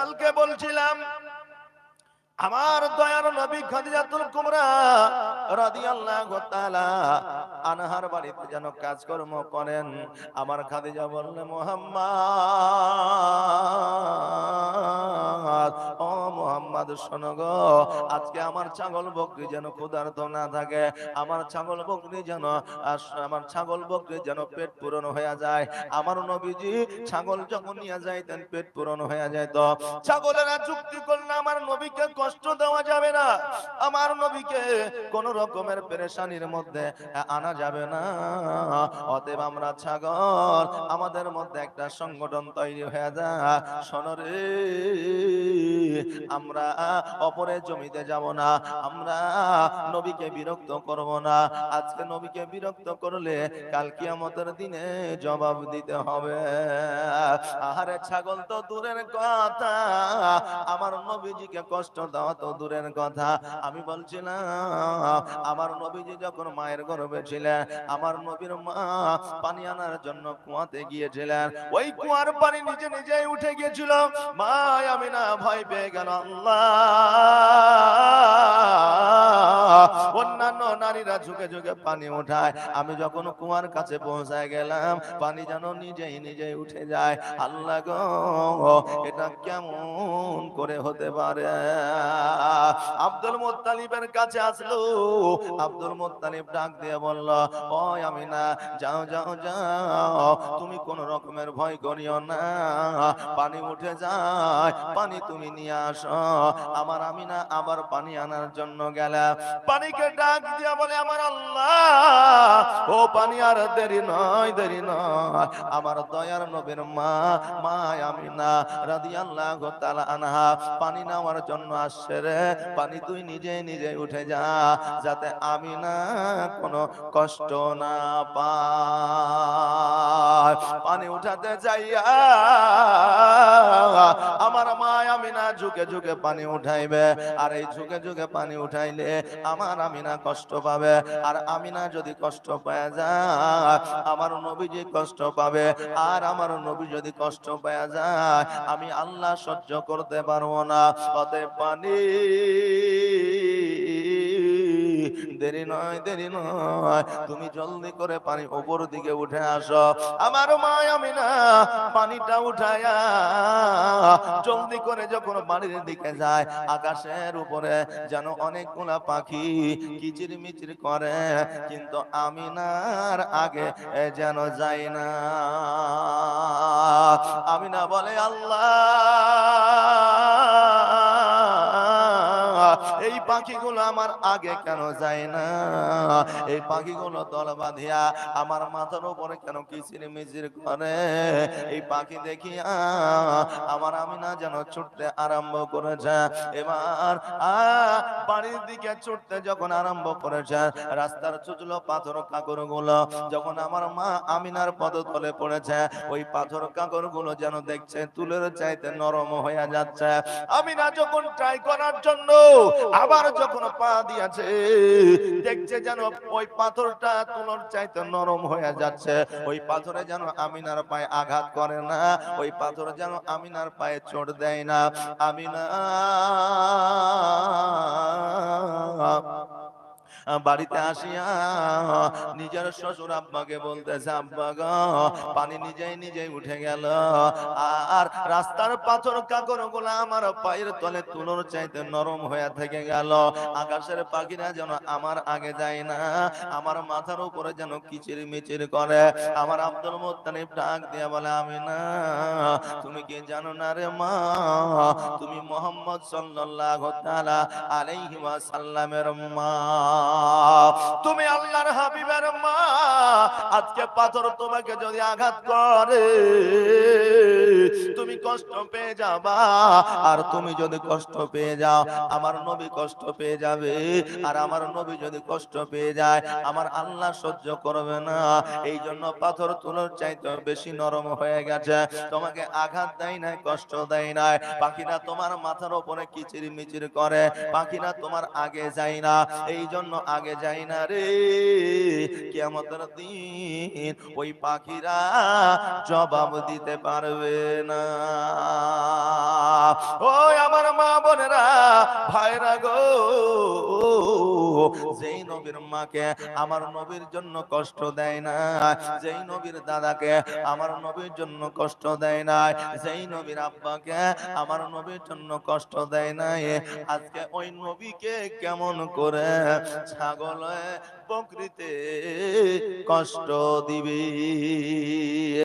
কালকে বলছিলাম আমার দয়ার নবী খাদিজাতুল কুবরা রাদিয়াল্লাহু তাআলা আনহার বাড়িতে যেন কাজকর্ম করেন। আমার খাদিজা বললেন, মুহাম্মদ, ও মুহাম্মদ শোনো গো, আজকে আমার ছাগল বকরি যেন ক্ষুধার্ত না থাকে, আমার ছাগল বকরি যেন পেট পূরণ হয়ে যায়। আমার নবীজি ছাগল যখন নিয়ে যাইতেন পেট পূরণ হয়ে যেত। ছাগলেরা যুক্তি করলে আমার নবীকে কষ্ট দেওয়া যাবে না, আমার নবীকে কোন রকমের পেরেশানির মধ্যে আনা যাবে না। অতএব আমরা ছাগল আমাদের মধ্যে একটা সংগঠন তৈরি হয়ে যায়, শোনো রে, আমরা অপরের জমিতে যাব না, আমরা নবীকে বিরক্ত করব না। আজকে নবীকে বিরক্ত করলে কাল কিয়ামতের দিনে জবাব দিতে হবে। আহারে ছাগল তো দূরের কথা, আমার নবীজিকে কষ্ট দেওয়া তো দূরের কথা। আমি বলছিলাম আমার নবীজি যখন মায়ের গর্ভে ছিলেন, আমার নবীর মা পানি আনার জন্য কুয়াতে গিয়েছিলেন, ওই কুয়ার পানি নিজে নিজেই উঠে গিয়েছিল। মা আমিনা ভয় পেয়ে গেল, আল্লাহ, অন্যান্য নারীরা ঝুঁকে ঝুঁকে পানি উঠায়, আমি যখন কুয়ার কাছে পৌঁছায় গেলাম পানি যেন নিজেই নিজেই উঠে যায়। আল্লাহ গো, এটা কেমন করে হতে পারে? আব্দুল মুত্তালিবের কাছে আসলো, আব্দুল মুত্তালিব ডাক দিয়ে বলল, ও আমিনা, যাও যাও যাও, তুমি কোন রকমের ভয় করিও না, পানি উঠে যায়, পানি তুমি নিয়ে আসো। আমার আমিনা আবার পানি আনার জন্য গেল, পানিকে ডাক দিয়া বলে, আমার আল্লাহ, ও পানি আর দেরি নয়, দেরি নয়, আমার দয়ার নবীর মা মা আমিনা রাদিয়াল্লাহু তাআলা আনহা পানি নেওয়ার জন্য আসছে রে, পানি তুই নিজে নিজে উঠে যা, যাতে আমিনা কোনো কষ্ট না পায়। পানি উঠাতে যাইয়া আমার মা আমিনা ঝুঁকে ঝুঁকে পানি উঠাইবে, আর এই ঝুঁকে ঝুঁকে পানি উঠাইলে আমার আমিনা কষ্ট পাবে, আর আমিনা যদি কষ্ট পায় যায় আমার নবীজি কষ্ট পাবে, আর আমার নবী যদি কষ্ট পায় যায় আমি আল্লাহ সহ্য করতে পারবো না। অতএব পানি দেরি নয়, দেরি নয়, তুমি জলদি করে পানি উপর দিকে উঠে আসো। আমার মা আমিনা পানিটা উঠায়া জলদি করে যখন বাড়ির দিকে যায়, আকাশের উপরে যেন অনেকগুলা পাখি কিচির মিচির করে, কিন্তু আমিনার আগে যেন যায় না। আমিনা বলে, আল্লাহ, এই পাখিগুলো আমার আগে কেন যায় না? এই পাখিগুলো দল বাঁধিয়া আমার মাথার উপরে কেন কিচির মিচির করে? এই পাখি দেখিয়া আমার আমিনা যেন ছুটতে আরম্ভ করেছে। এবার বাড়ির দিকে ছুটতে যখন আরম্ভ করেছে, রাস্তার চুচলো পাথর কাকর গুলো যখন আমার মা আমিনার পদতলে পড়েছে, ওই পাথর কাকর গুলো যেন দেখছে তুলের চাইতে নরম হয়ে যাচ্ছে। আমিনা যখন ট্রাই করার জন্য আবার যখন পা দিয়েছে, দেখছে যেন ওই পাথরটা তুলোর চাইতে নরম হয়ে যাচ্ছে। ওই পাথরে যেন আমিনার পায়ে আঘাত করে না, ওই পাথর যেন আমিনার পায়ে চোট দেয় না। আমিনা বাড়িতে আসিয়া নিজের শ্বশুর আব্বাকে বলতেছে, আব্বা গো, পানি নিজেই নিজেই উঠে গেল, আর রাস্তার পাথর কাকর গুলা আমার পায়ের তলে তুলোর চাইতে নরম হয়ে থেকে গেল। আকাশের পাখিরা যেন আমার আগে যায় না, আমার মাথার উপরে যেন কিচির মিচির করে। আমার আব্দুল মুত্তালিব ডাক দিয়া বলে, আমিনা, তুমি কি জানো না রে মা, তুমি মুহাম্মদ সাল্লাল্লাহু তাআলা আলাইহি ওয়াসাল্লামের মা, তুমি আল্লাহর হাবিবের মা। আজকে পাথর তোমাকে যদি আঘাত করে তুমি কষ্ট পেয়ে যাবা, আর তুমি যদি কষ্ট পেয়ে যাও আমার নবী কষ্ট পেয়ে যাবে, আর আমার নবী যদি কষ্ট পেয়ে যায় আমার আল্লাহ সহ্য করবে না। এই জন্য পাথর তুলোর চাইতে বেশি নরম হয়ে গেছে, তোমাকে আঘাত দেয় নাই, কষ্ট দেয় নাই। পাখিরা তোমার মাথার উপরে কিচির মিচির করে, পাখিরা তোমার আগে যায় না। এই জন্য আগে যায় না রে, কিয়ামতের দিন ওই পাখিরা জবাব দিতে পারবে না। ওই আমার মা বোনেরা, ভাইরা গো, যেই নবীর মাকে আমার নবীর জন্য কষ্ট দেয় না, যেই নবীর দাদাকে আমার নবীর জন্য কষ্ট দেয় না, যেই নবীর আব্বাকে আমার নবীর জন্য কষ্ট দেয় না, আজকে ওই নবীকে কেমন করে ছাগল বকরিতে কষ্ট দিবি।